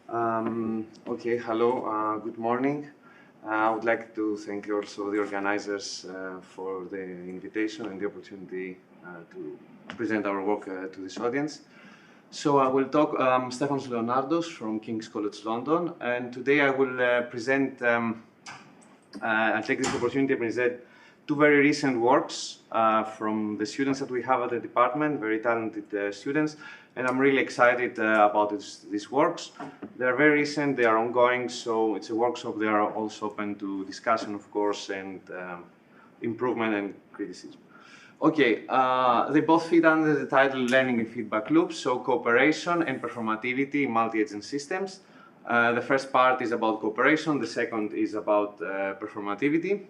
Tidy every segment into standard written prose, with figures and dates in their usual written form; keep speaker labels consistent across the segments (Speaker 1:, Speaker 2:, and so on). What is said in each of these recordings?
Speaker 1: Okay, hello, good morning. I would like to thank also the organizers for the invitation and the opportunity to present our work to this audience. So I will talk, Stefanos Leonardos from King's College London, and today I will I'll take this opportunity to present two very recent works from the students that we have at the department, very talented students, and I'm really excited about these works. They are very recent, they are ongoing, so it's a workshop. They are also open to discussion, of course, and improvement and criticism. Okay, they both fit under the title Learning in Feedback Loops, so cooperation and performativity in multi-agent systems. The first part is about cooperation, the second is about performativity.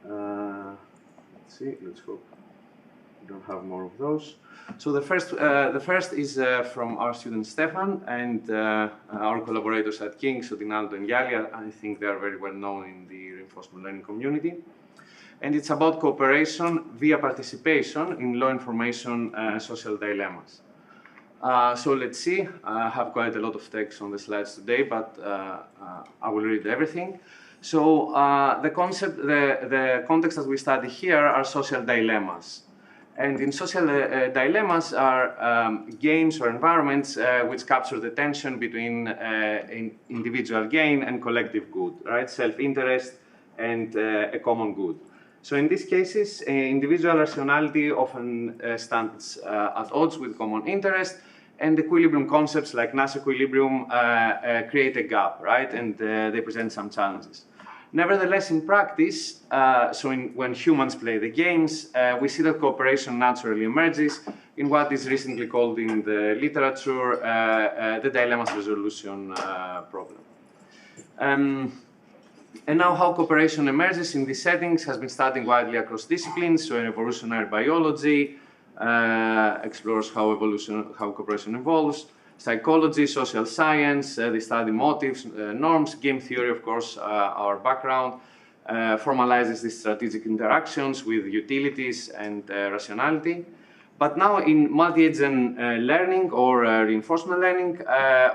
Speaker 1: Let's see, let's hope we don't have more of those. So the first is from our student Stefan and our collaborators at King, so Dinaldo and Yali. I think they are very well known in the reinforcement learning community. And it's about cooperation via participation in law information social dilemmas. So let's see, I have quite a lot of text on the slides today, but I will read everything. So the context that we study here are social dilemmas. And in social dilemmas are games or environments which capture the tension between individual gain and collective good, right? Self-interest and a common good. So in these cases, individual rationality often stands at odds with common interest, and equilibrium concepts like Nash equilibrium create a gap, right? And they present some challenges. Nevertheless, in practice, when humans play the games, we see that cooperation naturally emerges in what is recently called in the literature the dilemma's resolution problem. And now how cooperation emerges in these settings has been studied widely across disciplines. So in evolutionary biology explores how cooperation evolves. Psychology, social science, they study motives, norms. Game theory, of course, our background, formalizes these strategic interactions with utilities and rationality. But now in multi-agent learning or reinforcement learning,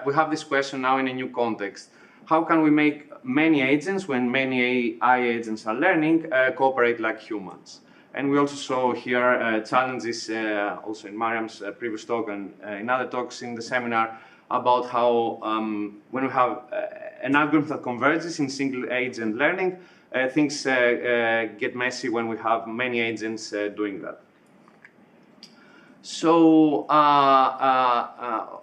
Speaker 1: we have this question now in a new context. How can we make many agents, when many AI agents are learning, cooperate like humans? And we also saw here challenges also in Mariam's previous talk and in other talks in the seminar about how when we have an algorithm that converges in single agent learning, things get messy when we have many agents doing that. So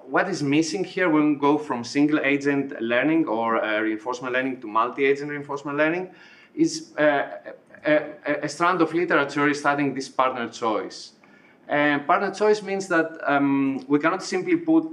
Speaker 1: what is missing here when we go from single agent learning or reinforcement learning to multi-agent reinforcement learning is a strand of literature studying this partner choice. And partner choice means that we cannot simply put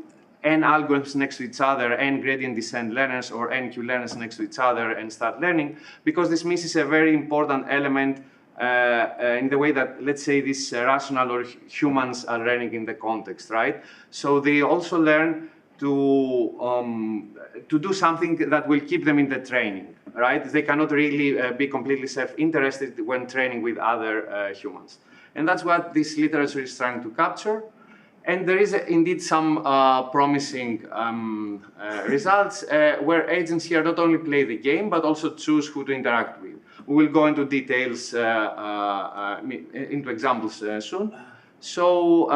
Speaker 1: n algorithms next to each other, n gradient descent learners or n Q learners next to each other and start learning, because this misses a very important element in the way that, let's say, these rational or humans are learning in the context, right? So they also learn to do something that will keep them in the training, right? They cannot really be completely self-interested when training with other humans. And that's what this literature is trying to capture. And there is indeed some promising results where agents here not only play the game, but also choose who to interact with. We will go into details, into examples soon. So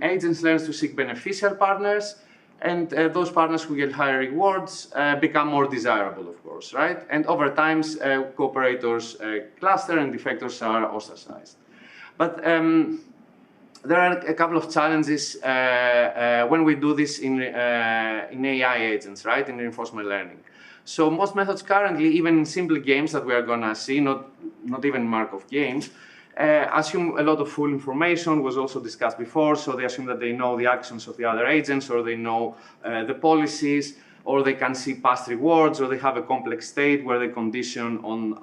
Speaker 1: agents learn to seek beneficial partners, and those partners who get higher rewards become more desirable, of course, right? And over time, cooperators cluster and defectors are ostracized. But there are a couple of challenges when we do this in AI agents, right, in reinforcement learning. So most methods currently, even in simple games that we are going to see, not even Markov games, assume a lot of full information, was also discussed before. So they assume that they know the actions of the other agents, or they know the policies, or they can see past rewards, or they have a complex state where they condition on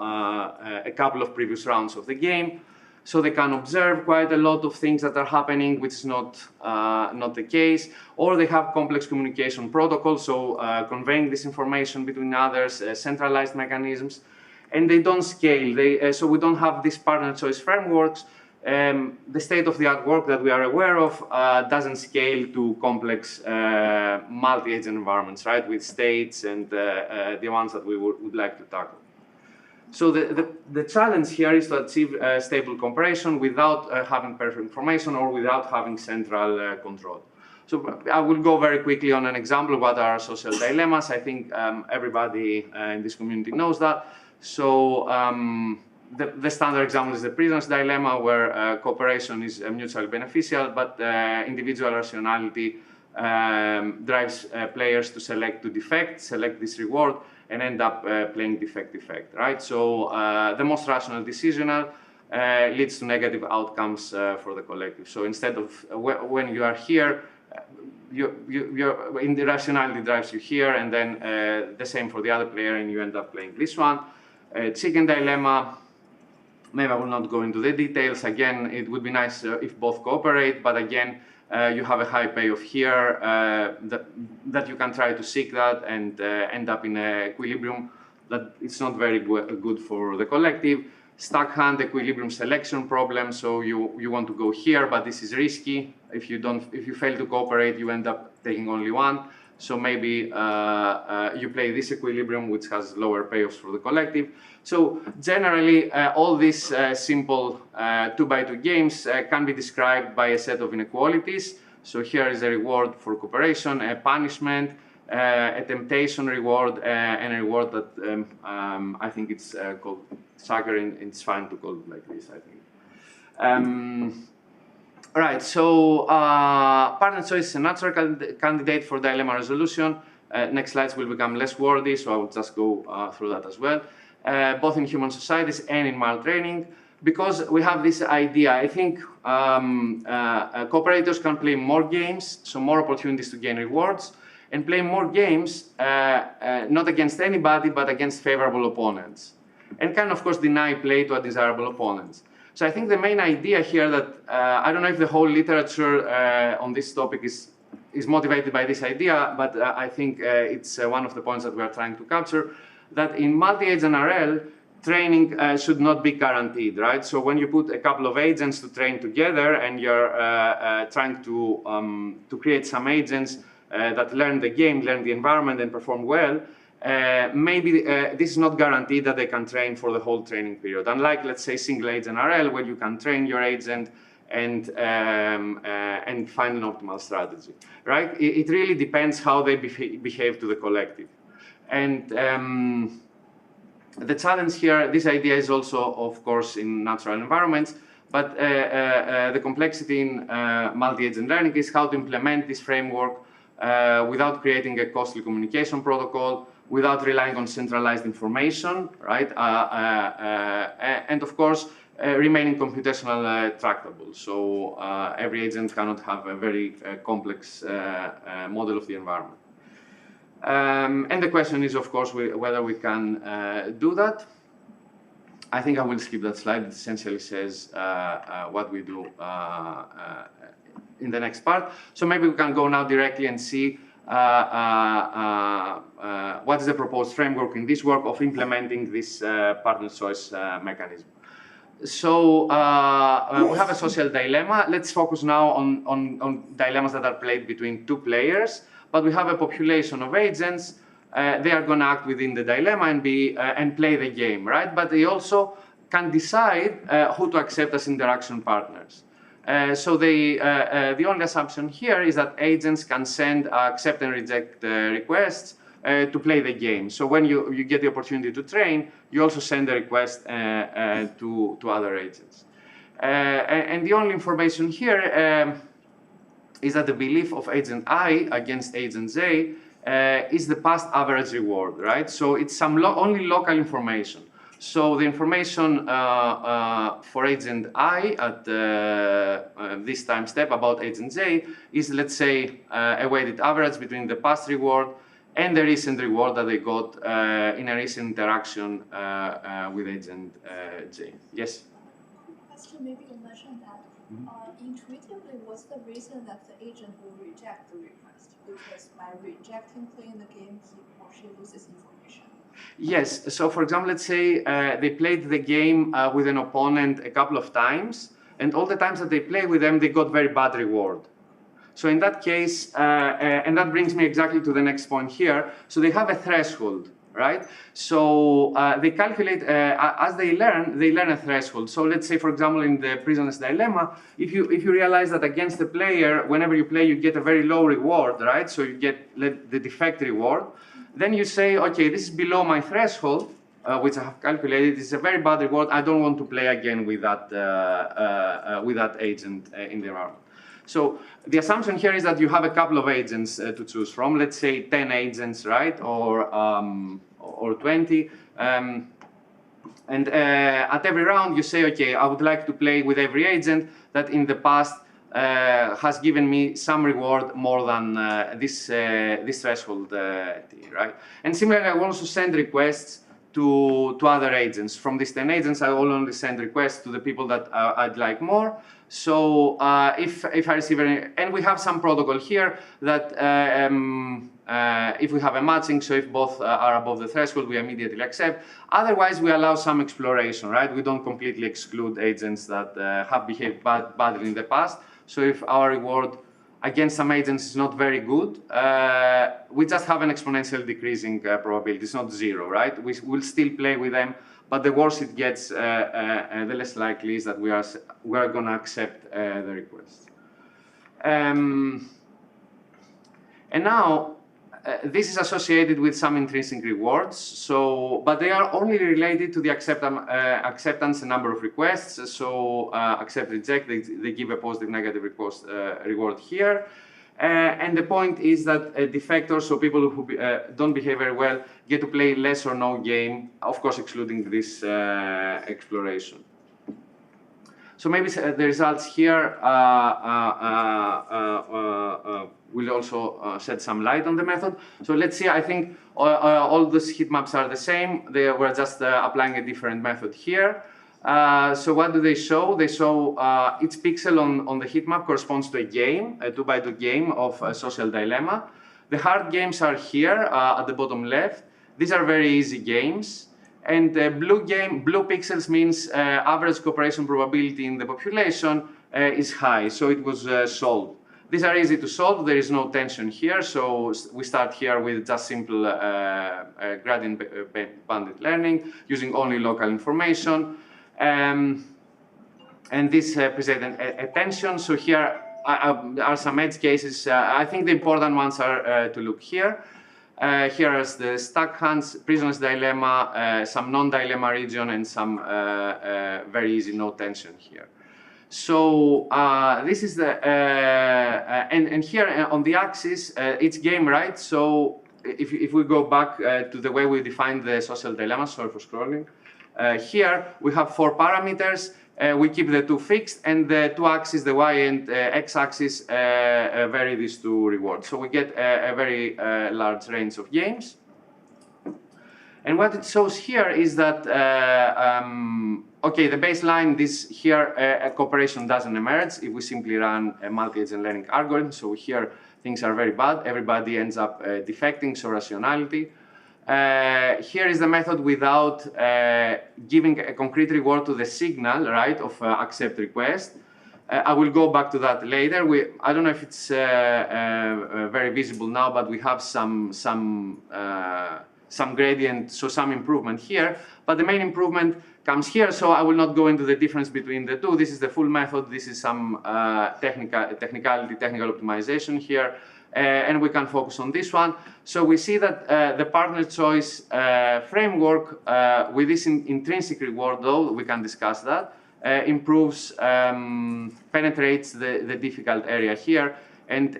Speaker 1: a couple of previous rounds of the game. So they can observe quite a lot of things that are happening, which is not the case. Or they have complex communication protocols, so conveying this information between others, centralized mechanisms. And they don't scale. So we don't have these partner choice frameworks the state-of-the-art work that we are aware of doesn't scale to complex multi-agent environments, right, with states and the ones that we would like to tackle. So the challenge here is to achieve stable comparison without having perfect information or without having central control. So I will go very quickly on an example of what are social dilemmas. I think everybody in this community knows that. So the standard example is the prisoner's dilemma, where cooperation is mutually beneficial, but individual rationality drives players to defect, select this reward, and end up playing defect, right? So the most rational decisional leads to negative outcomes for the collective. So instead of when you are here, in the rationality drives you here, and then the same for the other player, and you end up playing this one. Chicken dilemma. Maybe I will not go into the details. Again, it would be nice if both cooperate, but again, you have a high payoff here that you can try to seek that and end up in an equilibrium that it's not very good for the collective. Stack hand equilibrium selection problem. So you want to go here, but this is risky. If you fail to cooperate, you end up taking only one. So maybe you play this equilibrium, which has lower payoffs for the collective. So generally, all these simple 2x2 games can be described by a set of inequalities. So here is a reward for cooperation, a punishment, a temptation reward, and a reward that I think it's called sugar. It's fine to call it like this, I think. Right, so partner choice is a natural candidate for dilemma resolution. Next slides will become less wordy, so I will just go through that as well. Both in human societies and in mild training, because we have this idea. I think cooperators can play more games, so more opportunities to gain rewards, and play more games, not against anybody, but against favorable opponents, and can, of course, deny play to undesirable opponents. So I think the main idea here that, I don't know if the whole literature on this topic is motivated by this idea, but I think it's one of the points that we are trying to capture, that in multi-agent RL, training should not be guaranteed, right? So when you put a couple of agents to train together and you're trying to create some agents that learn the game, learn the environment, and perform well, maybe this is not guaranteed that they can train for the whole training period. Unlike, let's say, single agent RL, where you can train your agent and find an optimal strategy, right? It really depends how they behave to the collective. And the challenge here, this idea is also, of course, in natural environments, but the complexity in multi-agent learning is how to implement this framework without creating a costly communication protocol, without relying on centralized information, right? And of course, remaining computational tractable. So every agent cannot have a very complex model of the environment. And the question is, of course, whether we can do that. I think I will skip that slide. It essentially says what we do in the next part. So maybe we can go now directly and see what is the proposed framework in this work of implementing this partner choice mechanism. So we have a social dilemma. Let's focus now on dilemmas that are played between two players. But we have a population of agents. They are going to act within the dilemma and play the game, right? But they also can decide who to accept as interaction partners. So the only assumption here is that agents can send accept and reject requests to play the game. So when you get the opportunity to train, you also send a request to other agents. And the only information here is that the belief of agent I against agent J is the past average reward, right? So it's some only local information. So the information for agent I at this time step about agent J is, let's say, a weighted average between the past reward and the recent reward that they got in a recent interaction with agent J. Yes?
Speaker 2: Question, maybe you mentioned that intuitively, what's the reason that the agent will reject the request? Because by rejecting playing the game, he or she loses information.
Speaker 1: Yes. So, for example, let's say they played the game with an opponent a couple of times, and all the times that they play with them, they got very bad reward. So in that case, and that brings me exactly to the next point here. So they have a threshold, right? So they calculate, as they learn a threshold. So let's say, for example, in the prisoner's dilemma, if you realize that against the player, whenever you play, you get a very low reward, right? So you get the defect reward. Then you say, okay, this is below my threshold, which I have calculated. It's a very bad reward. I don't want to play again with that agent in the environment. So the assumption here is that you have a couple of agents to choose from. Let's say 10 agents, right, or 20. And at every round, you say, okay, I would like to play with every agent that in the past has given me some reward more than this threshold T, right? And similarly, I will also send requests to other agents. From these 10 agents, I will only send requests to the people that I'd like more. So if I receive any, and we have some protocol here that if we have a matching, so if both are above the threshold, we immediately accept. Otherwise, we allow some exploration, right? We don't completely exclude agents that have behaved badly in the past. So if our reward against some agents is not very good, we just have an exponential decreasing probability. It's not zero, right? We will still play with them, but the worse it gets, the less likely is that we are going to accept the request. And now, this is associated with some intrinsic rewards. So, but they are only related to the acceptance and number of requests. So, accept, reject, they give a positive, negative reward here. And the point is that defectors, so people who don't behave very well, get to play less or no game, of course excluding this exploration. So maybe the results here will also shed some light on the method. So let's see, I think all these heat maps are the same. We're just applying a different method here. So what do they show? They show each pixel on the heat map corresponds to a game, a 2x2 game of a social dilemma. The hard games are here at the bottom left. These are very easy games. And blue pixels means average cooperation probability in the population is high, so it was solved. These are easy to solve. There is no tension here, so we start here with just simple gradient banded learning using only local information. And this presents a tension. So here are some edge cases. I think the important ones are to look here. Here is the Stochastic, prisoner's dilemma, some non-dilemma region, and some very easy no tension here. So this is the and here on the axis it's game, right? So if we go back to the way we defined the social dilemma, sorry for scrolling. Here we have 4 parameters. We keep the 2 fixed, and the 2 axes, the y and x axis, vary these 2 rewards. So we get a very large range of games. And what it shows here is that, okay, the baseline, this here, a cooperation doesn't emerge if we simply run a multi-agent learning algorithm. So here things are very bad. Everybody ends up defecting, so rationality. Here is the method without giving a concrete reward to the signal, right, of accept request. I will go back to that later. I don't know if it's very visible now, but we have some gradient, so some improvement here. But the main improvement comes here, so I will not go into the difference between the two. This is the full method. This is some technical optimization here. And we can focus on this one. So we see that the partner choice framework with this intrinsic reward, though, we can discuss that, improves, penetrates the difficult area here, and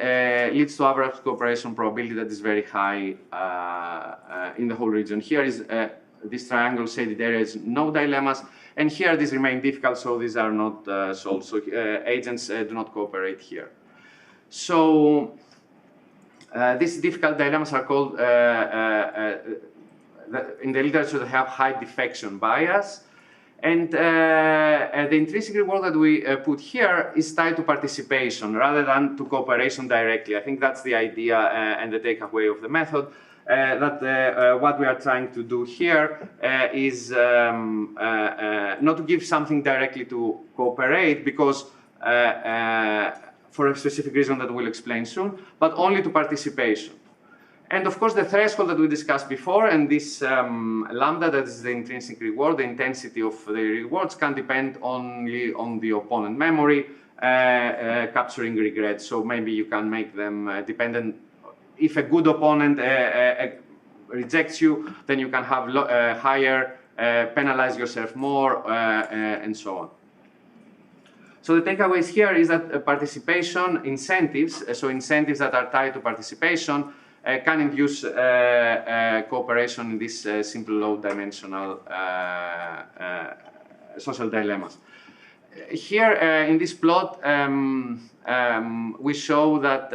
Speaker 1: leads to average cooperation probability that is very high in the whole region. Here is this triangle shaded area is no dilemmas, and here these remain difficult, so these are not solved. So agents do not cooperate here. So these difficult dilemmas are called, in the literature, they have high defection bias. And the intrinsic reward that we put here is tied to participation rather than to cooperation directly. I think that's the idea and the takeaway of the method. what we are trying to do here is not to give something directly to cooperate, because for a specific reason that we'll explain soon, but only to participation. And of course, the threshold that we discussed before, and this lambda, that is the intrinsic reward, the intensity of the rewards, can depend only on the opponent memory, capturing regrets. So maybe you can make them dependent. If a good opponent rejects you, then you can have higher, penalize yourself more, and so on. So the takeaways here is that participation incentives, so incentives that are tied to participation, can induce cooperation in these simple low-dimensional social dilemmas. Here in this plot, we show that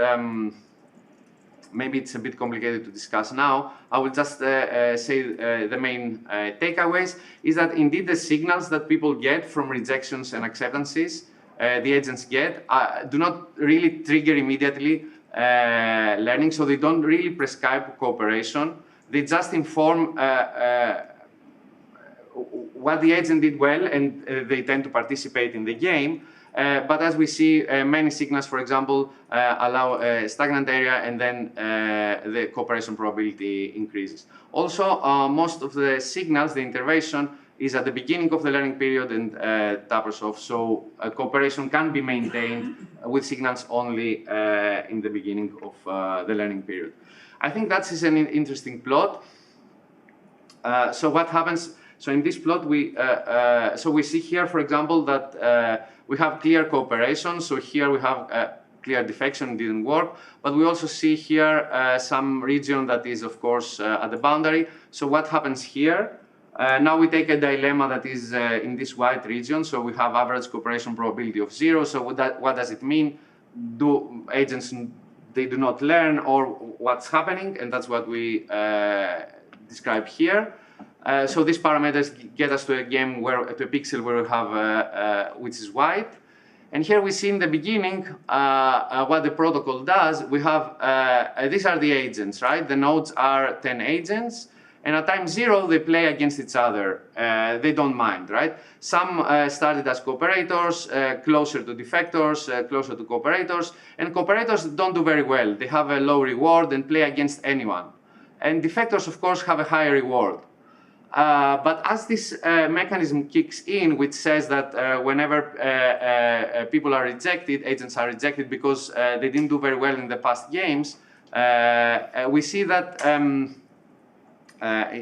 Speaker 1: maybe it's a bit complicated to discuss now. I will just say the main takeaways is that indeed the signals that people get from rejections and acceptances, the agents get, do not really trigger immediately learning, so they don't really prescribe cooperation. They just inform what the agent did well, and they tend to participate in the game. But as we see, many signals, for example, allow a stagnant area, and then the cooperation probability increases. Also, most of the signals, the intervention, is at the beginning of the learning period and tapers off, so cooperation can be maintained with signals only in the beginning of the learning period. I think that is an interesting plot. So what happens? So in this plot, we see here, for example, that we have clear cooperation. So here we have clear defection, didn't work. But we also see here some region that is, of course, at the boundary. So what happens here? Now we take a dilemma that is in this white region. So we have average cooperation probability of 0. So what does it mean? Do agents, they do not learn, or what's happening? And that's what we describe here. So these parameters get us to a game where, to a pixel where we have, which is white. And here we see in the beginning what the protocol does. We have, these are the agents, right? The nodes are 10 agents. And at time 0, they play against each other. They don't mind, right? Some started as cooperators, closer to defectors, closer to cooperators. And cooperators don't do very well. They have a low reward and play against anyone. And defectors, of course, have a higher reward. But as this mechanism kicks in, which says that whenever people are rejected, agents are rejected because they didn't do very well in the past games, we see that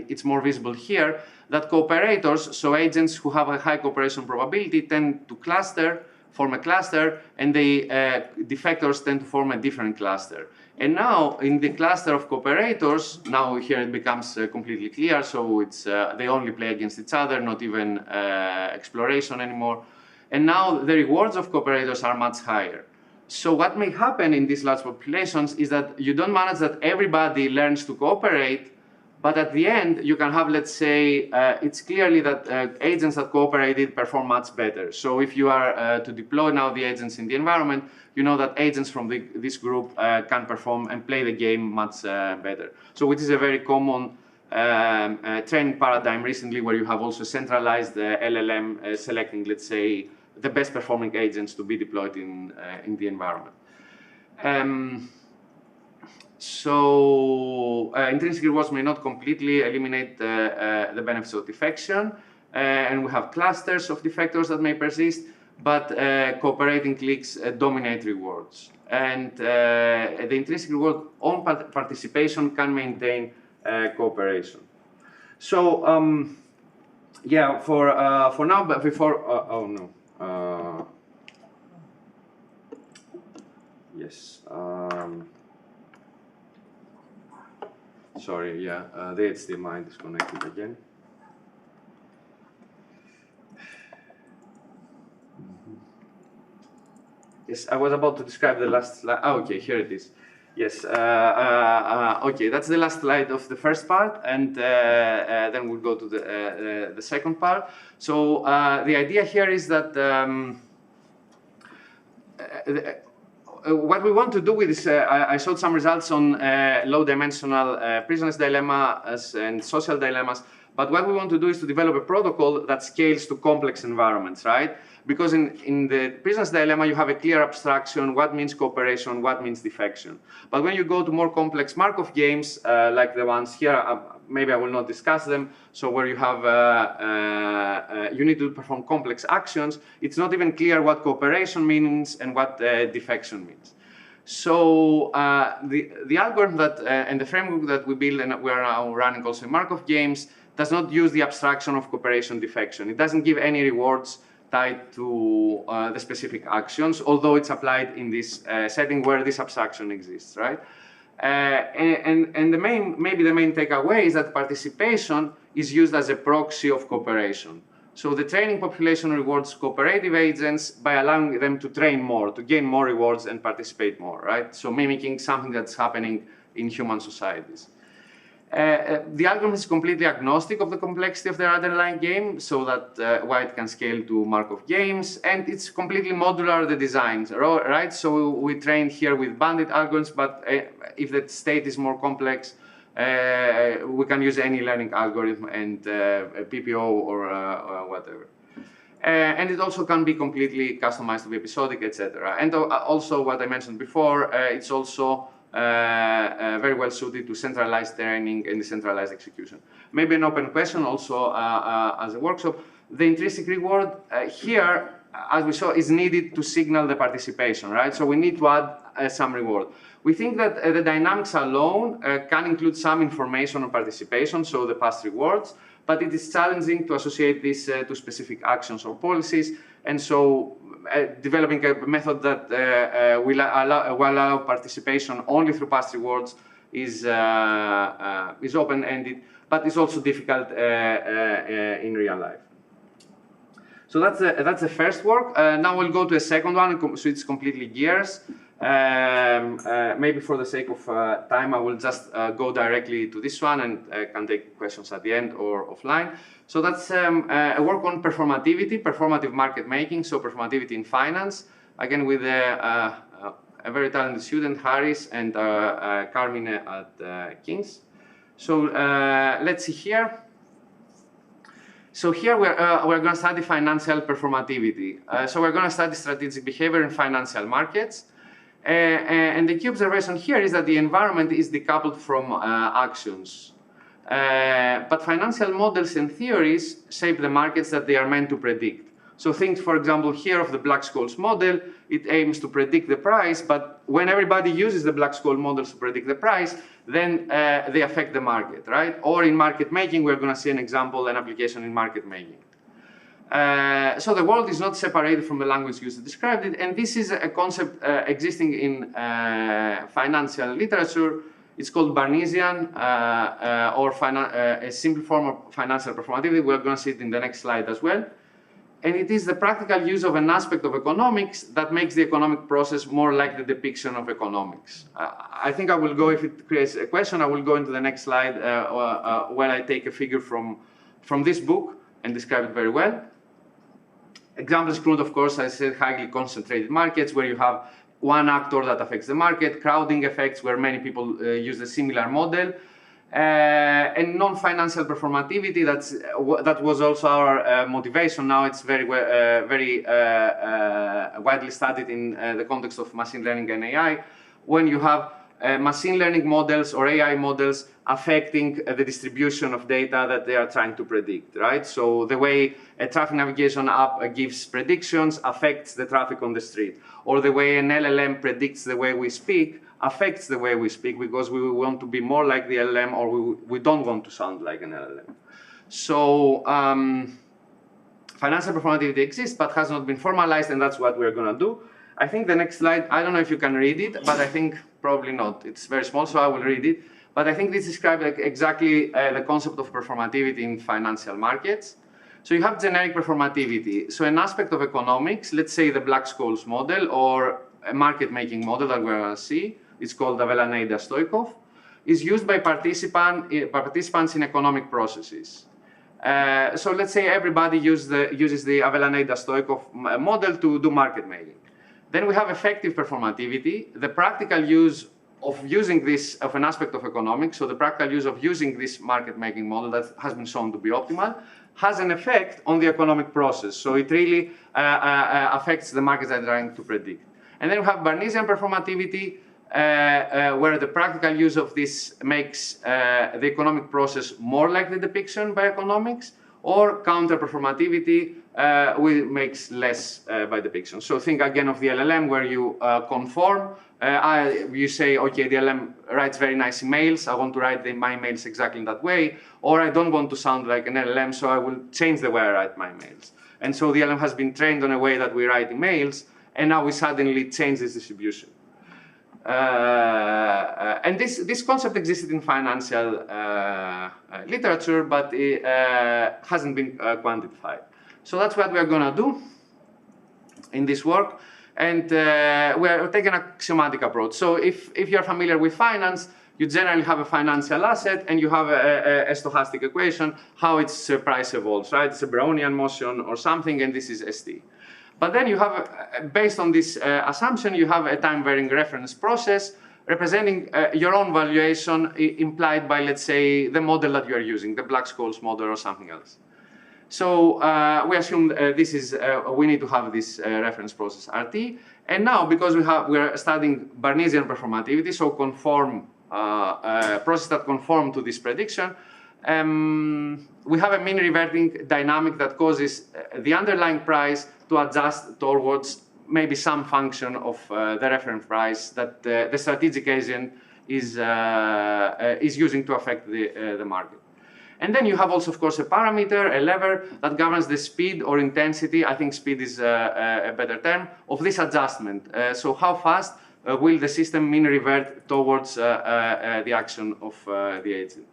Speaker 1: it's more visible here, that cooperators, so agents who have a high cooperation probability, tend to cluster, form a cluster, and the defectors tend to form a different cluster. And now, in the cluster of cooperators, now here it becomes completely clear, so it's, they only play against each other, not even exploration anymore. And now the rewards of cooperators are much higher. So what may happen in these large populations is that you don't manage that everybody learns to cooperate, but at the end, you can have, let's say, it's clearly that agents that cooperated perform much better. So if you are to deploy now the agents in the environment, you know that agents from this group can perform and play the game much better. So which is a very common training paradigm recently, where you have also centralized LLM selecting, let's say, the best performing agents to be deployed in the environment. So intrinsic rewards may not completely eliminate the benefits of defection, and we have clusters of defectors that may persist, but cooperating cliques dominate rewards. And the intrinsic reward on participation can maintain cooperation. So yeah, for now, but before, oh no. Yes. Sorry, yeah, the HDMI disconnected again. Yes, I was about to describe the last slide. Oh, okay, here it is. Yes, okay, that's the last slide of the first part, and then we'll go to the second part. So the idea here is that what we want to do with this, I showed some results on low-dimensional prisoners dilemmas and social dilemmas. But what we want to do is to develop a protocol that scales to complex environments, right? Because in the prisoner's dilemma, you have a clear abstraction, what means cooperation, what means defection. But when you go to more complex Markov games, like the ones here, maybe I will not discuss them, so where you have, you need to perform complex actions, it's not even clear what cooperation means and what defection means. So the algorithm that, and the framework that we build and we are now running also in Markov games does not use the abstraction of cooperation defection. It doesn't give any rewards tied to the specific actions, although it's applied in this setting where this abstraction exists, right? And maybe the main takeaway is that participation is used as a proxy of cooperation. So the training population rewards cooperative agents by allowing them to train more, to gain more rewards and participate more, right? So mimicking something that's happening in human societies. The algorithm is completely agnostic of the complexity of the underlying game, so that why it can scale to Markov games, and it's completely modular, the designs, right? So we trained here with bandit algorithms, but if the state is more complex, we can use any learning algorithm and a PPO or whatever. And it also can be completely customized to be episodic, etc. And also what I mentioned before, it's also very well suited to centralized training and decentralized execution. Maybe an open question also as a workshop. The intrinsic reward here, as we saw, is needed to signal the participation, right? So we need to add some reward. We think that the dynamics alone can include some information on participation, so the past rewards, but it is challenging to associate this to specific actions or policies, and so developing a method that will allow participation only through past rewards is open-ended, but it's also difficult in real life. So that's the first work. Now we'll go to a second one, so it's completely gears. Maybe for the sake of time, I will just go directly to this one and can take questions at the end or offline. So that's a work on performativity, performative market making, so performativity in finance, again with a very talented student, Harris, and Carmine at King's. So let's see here. So here we're going to study financial performativity. So we're going to study strategic behavior in financial markets. And the key observation here is that the environment is decoupled from actions. But financial models and theories shape the markets that they are meant to predict. So think, for example, here of the Black-Scholes model, it aims to predict the price, but when everybody uses the Black-Scholes models to predict the price, then they affect the market, right? Or in market making, we're going to see an example, an application in market making. So the world is not separated from the language used to describe it, and this is a concept existing in financial literature. It's called Barnesian, or a simple form of financial performativity. We're going to see it in the next slide as well. And it is the practical use of an aspect of economics that makes the economic process more like the depiction of economics. I think I will go, if it creates a question, I will go into the next slide where I take a figure from this book and describe it very well. Examples include, of course, I said, highly concentrated markets where you have one actor that affects the market, crowding effects where many people use a similar model, and non-financial performativity. That was also our motivation. Now it's very widely studied in the context of machine learning and AI, when you have machine learning models or AI models affecting the distribution of data that they are trying to predict, right? So the way a traffic navigation app gives predictions affects the traffic on the street, or the way an LLM predicts the way we speak affects the way we speak because we want to be more like the LLM, or we don't want to sound like an LLM. So financial performativity exists but has not been formalized, and that's what we're going to do. I think the next slide, I don't know if you can read it, but I think probably not. It's very small, so I will read it. But I think this describes exactly the concept of performativity in financial markets. So you have generic performativity. So an aspect of economics, let's say the Black-Scholes model or a market-making model that we're going to see, it's called Avellaneda-Stoikov, is used by participants in economic processes. So let's say everybody uses the Avellaneda-Stoikov model to do market making. Then we have effective performativity, the practical use of using this, of an aspect of economics, so the practical use of using this market-making model that has been shown to be optimal, has an effect on the economic process. So it really affects the markets that are trying to predict. And then we have Barnesian performativity, where the practical use of this makes the economic process more like the depiction by economics, or counter-performativity, which makes less by depiction. So think again of the LLM, where you conform. You say, okay, the LLM writes very nice emails. I want to write my emails exactly in that way. Or I don't want to sound like an LLM, so I will change the way I write my emails. And so the LLM has been trained on a way that we write emails, and now we suddenly change this distribution. And this concept existed in financial literature, but it hasn't been quantified. So that's what we're going to do in this work. And we're taking an axiomatic approach. So if you're familiar with finance, you generally have a financial asset and you have a stochastic equation, how its price evolves, right? It's a Brownian motion or something, and this is ST. But then you have, based on this assumption, you have a time-varying reference process representing your own valuation implied by, let's say, the model that you are using, the Black-Scholes model or something else. So we assume this is, we need to have this reference process RT. And now, because we're studying Barnesian performativity, so conform, process that conform to this prediction, we have a mean reverting dynamic that causes the underlying price to adjust towards maybe some function of the reference price that the strategic agent is using to affect the market. And then you have also, of course, a parameter, a lever that governs the speed or intensity. I think speed is a better term of this adjustment. So how fast will the system mean revert towards the action of the agent?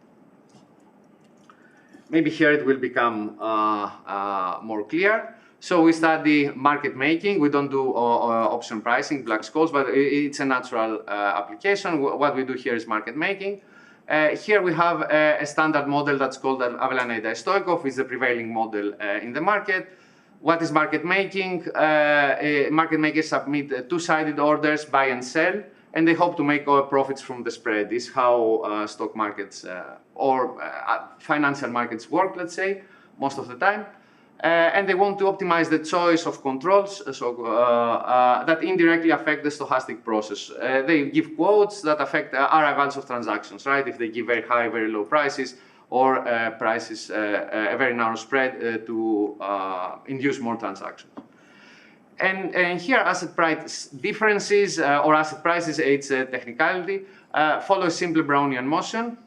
Speaker 1: Maybe here it will become more clear. So we study market making. We don't do option pricing, Black-Scholes, but it's a natural application. What we do here is market making. Here we have a standard model that's called Avellaneda-Stoikov. It's the prevailing model in the market. What is market making? Market makers submit two-sided orders, buy and sell, and they hope to make profits from the spread. This is how stock markets or financial markets work, let's say, most of the time. And they want to optimize the choice of controls that indirectly affect the stochastic process. They give quotes that affect arrivals of transactions, right? If they give very high, very low prices, or prices, a very narrow spread to induce more transactions. And here, asset price differences or asset prices, it's a technicality, follow a simple Brownian motion.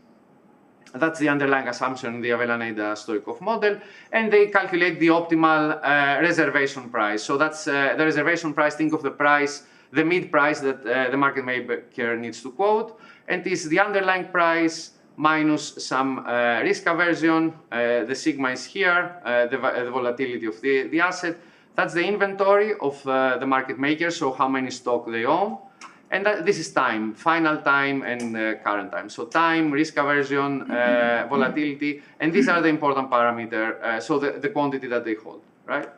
Speaker 1: That's the underlying assumption in the Avellaneda-Stoikov model. And they calculate the optimal reservation price. So that's the reservation price. Think of the price, the mid price that the market maker needs to quote. And this is the underlying price minus some risk aversion. The sigma is here, the volatility of the asset. That's the inventory of the market maker, so how many stock they own. And this is time, final time and current time. So time, risk aversion, volatility, and these are the important parameters, so the quantity that they hold, right?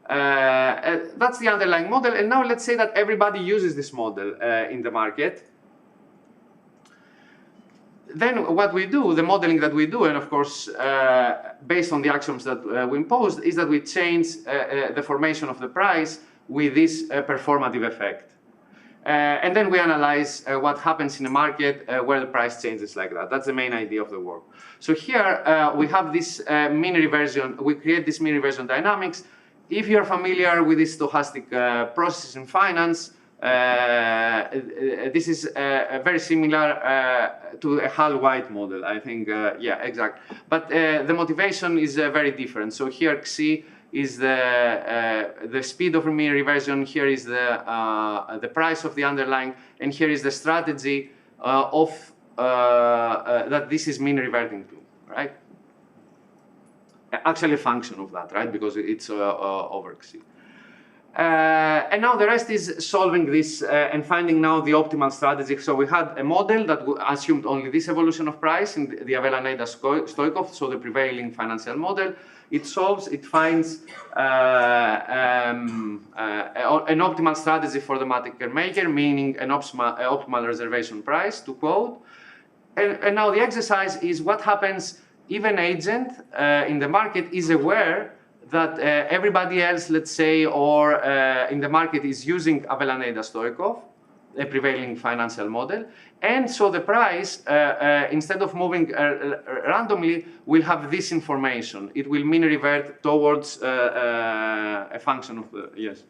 Speaker 1: That's the underlying model. And now let's say that everybody uses this model in the market. Then what we do, the modeling that we do, and of course, based on the axioms that we imposed, is that we change the formation of the price with this performative effect. And then we analyze what happens in a market where the price changes like that. That's the main idea of the work. So here we have this mean reversion. We create this mean reversion dynamics. If you're familiar with this stochastic process in finance, this is very similar to a Hall-White model, I think. Yeah, exactly. But the motivation is very different. So here Xi is the speed of mean reversion. Here is the price of the underlying, and here is the strategy that this is mean reverting to, right? Actually, a function of that, right? Because it's over Xi. And now the rest is solving this and finding now the optimal strategy. So we had a model that assumed only this evolution of price in the Avellaneda-Stoikov, so the prevailing financial model. It solves, it finds an optimal strategy for the market maker, meaning an optimal reservation price, to quote. And now the exercise is what happens if an agent in the market is aware that everybody else, let's say, or in the market is using Avellaneda-Stoikov, a prevailing financial model. And so the price, instead of moving randomly, will have this information. It will mean revert towards a function of the, yes.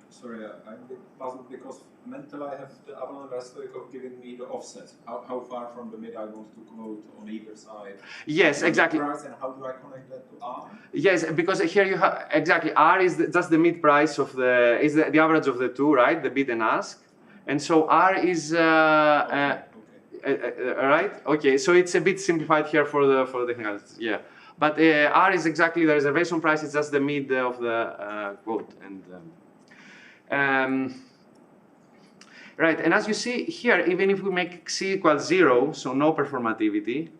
Speaker 3: Sorry, I'm a bit puzzled because mentally I have the Avellaneda-Stoikov giving me the offset. How far from the mid I want to quote on either side.
Speaker 1: Yes, exactly.
Speaker 3: Price, and how do I connect that to R?
Speaker 1: Yes, because here you have, exactly, R is just the mid price of the average of the two, right? The bid and ask. And so R is, right? Okay, so it's a bit simplified here for the technicalities, yeah. But R is exactly the reservation price, it's just the mid of the quote. And right, and as you see here, even if we make C equals 0, so no performativity,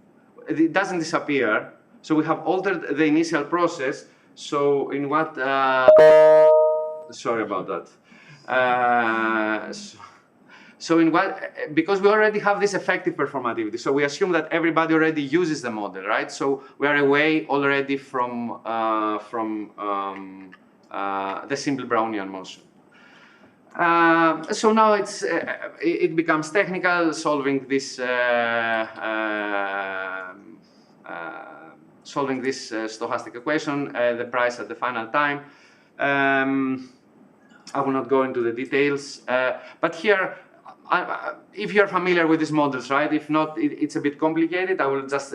Speaker 1: it doesn't disappear. So we have altered the initial process. So in what, sorry about that. So in what, because we already have this effective performativity, so we assume that everybody already uses the model, right? So we are away already from the simple Brownian motion. So now it becomes technical, solving this stochastic equation, the price at the final time. I will not go into the details, but here, if you're familiar with these models, right? If not, it's a bit complicated. I will just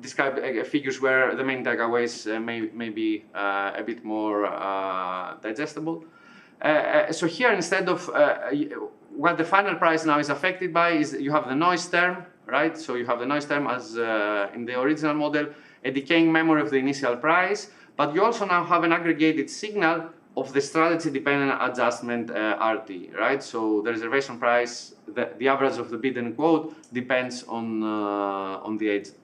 Speaker 1: describe figures where the main takeaways may be a bit more digestible. So here, instead of what the final price now is affected by is you have the noise term, right? So you have the noise term as in the original model, a decaying memory of the initial price, but you also now have an aggregated signal of the strategy-dependent adjustment RT, right? So the reservation price, the average of the bid and quote depends on the agent.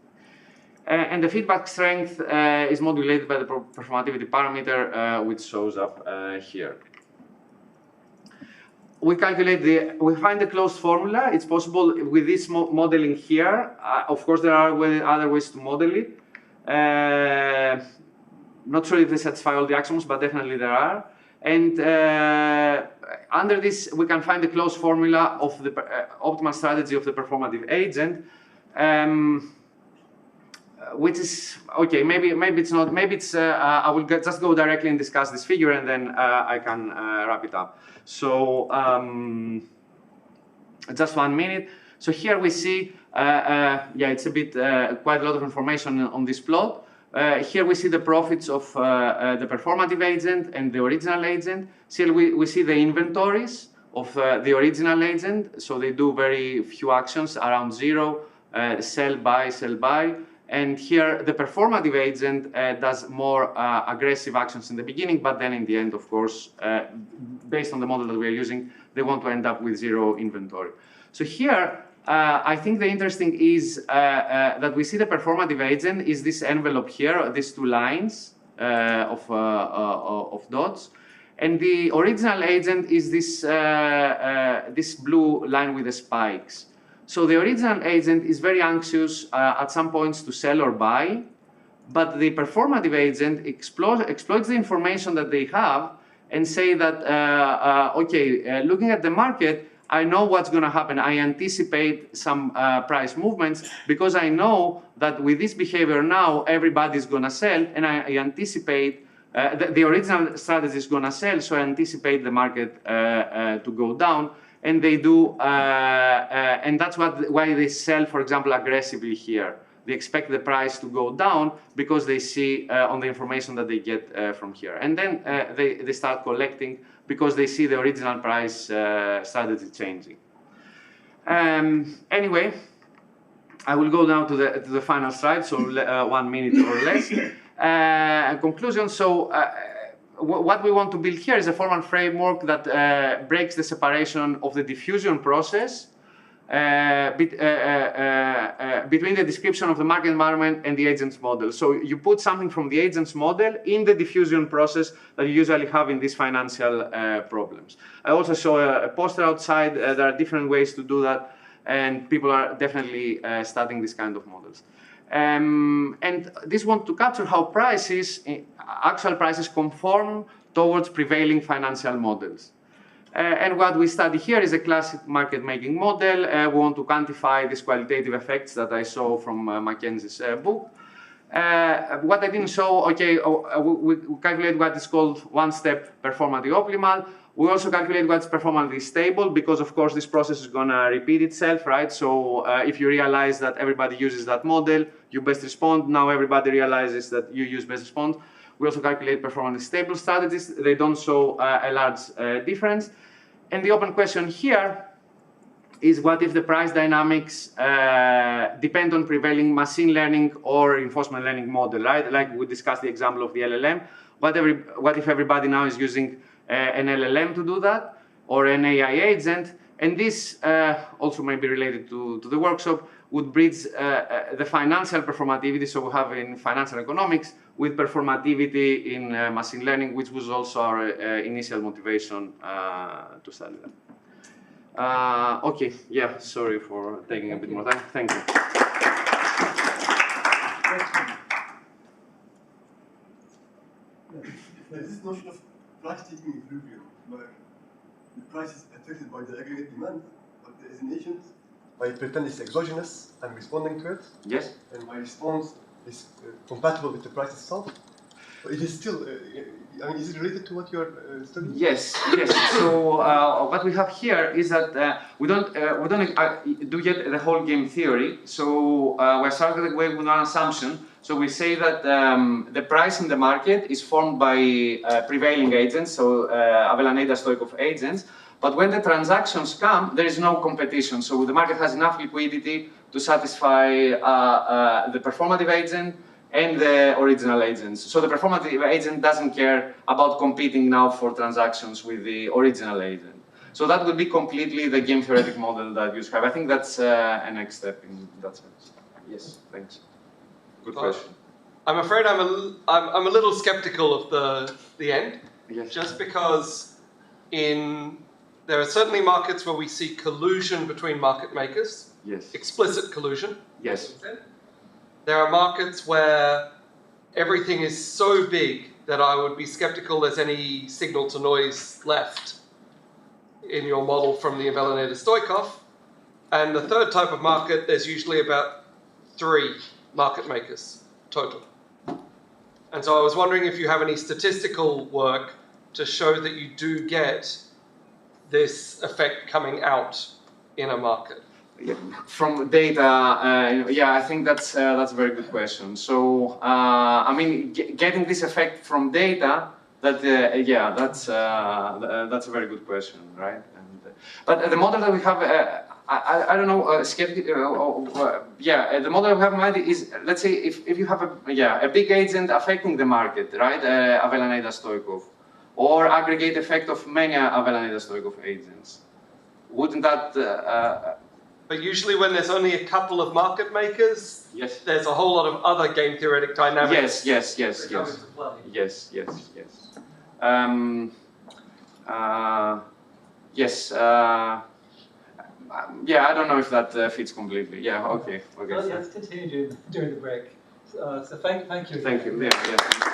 Speaker 1: And the feedback strength is modulated by the performativity parameter, which shows up here. We calculate we find the closed formula. It's possible with this modeling here. Of course, there are other ways to model it. Not sure if they satisfy all the axioms, but definitely there are. And under this, we can find the closed formula of the optimal strategy of the performative agent, which is, okay, maybe it's not, maybe it's, I will just go directly and discuss this figure and then I can wrap it up. So, just 1 minute. So here we see, yeah, it's a bit, quite a lot of information on this plot. Here we see the profits of the performative agent and the original agent. Here we see the inventories of the original agent. So they do very few actions, around 0, sell, buy, sell, buy. And here the performative agent does more aggressive actions in the beginning, but then in the end, of course, based on the model that we are using, they want to end up with 0 inventory. So here, I think the interesting is that we see the performative agent is this envelope here, these 2 lines of dots, and the original agent is this this blue line with the spikes. So the original agent is very anxious at some points to sell or buy, but the performative agent exploits the information that they have and say that, okay, looking at the market, I know what's going to happen. I anticipate some price movements because I know that with this behavior now, everybody's going to sell, and I anticipate the original strategy is going to sell, so I anticipate the market to go down, and they do, and that's why they sell, for example, aggressively here. They expect the price to go down because they see on the information that they get from here, and then they start collecting because they see the original price strategy changing. Anyway, I will go now to the final slide, so 1 minute or less. Conclusion. So what we want to build here is a formal framework that breaks the separation of the diffusion process between the description of the market environment and the agents model. So you put something from the agents model in the diffusion process that you usually have in these financial problems. I also saw a poster outside. There are different ways to do that, and people are definitely studying this kind of models. And this wants to capture how prices, actual prices, conform towards prevailing financial models. And what we study here is a classic market-making model. We want to quantify these qualitative effects that I saw from Mackenzie's book. What I didn't show, okay, we calculate what is called one-step performatively optimal. We also calculate what's performatively stable, because of course this process is gonna repeat itself, right? So if you realize that everybody uses that model, you best respond. Now everybody realizes that you use best response. We also calculate performance stable strategies. They don't show a large difference. And the open question here is, what if the price dynamics depend on prevailing machine learning or reinforcement learning model, right? Like we discussed the example of the LLM. What if everybody now is using an LLM to do that, or an AI agent? And this also may be related to the workshop, would bridge the financial performativity, so we have in financial economics, with performativity in machine learning, which was also our initial motivation to study that. Okay, yeah, sorry for taking a bit more time. Thank you.
Speaker 4: There's this notion of price-taking equilibrium, where the price is affected by the aggregate demand, but there is an agent. I pretend it's exogenous, I'm responding to it.
Speaker 1: Yes.
Speaker 4: And my response is compatible with the price itself. But it is still, I mean, is it related to what you're studying?
Speaker 1: Yes, yes. So what we have here is that we don't do yet the whole game theory. So we're starting with one assumption. So we say that the price in the market is formed by prevailing agents, so Avellaneda-Stoikov agents. But when the transactions come, there is no competition. So the market has enough liquidity to satisfy the performative agent and the original agents. So the performative agent doesn't care about competing now for transactions with the original agent. So that would be completely the game theoretic model that you describe. I think that's a next step in that sense. Yes, thanks. Good question.
Speaker 5: I'm afraid I'm a little skeptical of the end.
Speaker 1: Yes.
Speaker 5: Just because there are certainly markets where we see collusion between market makers.
Speaker 1: Yes.
Speaker 5: Explicit collusion.
Speaker 1: Yes.
Speaker 5: There are markets where everything is so big that I would be skeptical there's any signal to noise left in your model from the Avellaneda-Stoikov. And the third type of market, there's usually about 3 market makers total. And so I was wondering if you have any statistical work to show that you do get this effect coming out in a market.
Speaker 1: Yeah, from data, yeah, I think that's a very good question. So, I mean, getting this effect from data, yeah, that's a very good question, right? And, but the model that we have, I don't know, yeah, the model we have in mind is, let's say, if you have a big agent affecting the market, right, Avellaneda-Stoikov, or aggregate effect of many Avellaneda-Stoikov agents, wouldn't that?
Speaker 5: But usually when there's only a couple of market makers,
Speaker 1: Yes.
Speaker 5: There's a whole lot of other game theoretic dynamics.
Speaker 1: Yes. Yes. Yeah, I don't know if that fits completely. Yeah, okay.
Speaker 6: Well, let's continue during the break. So thank you.
Speaker 1: Thank you. Yeah.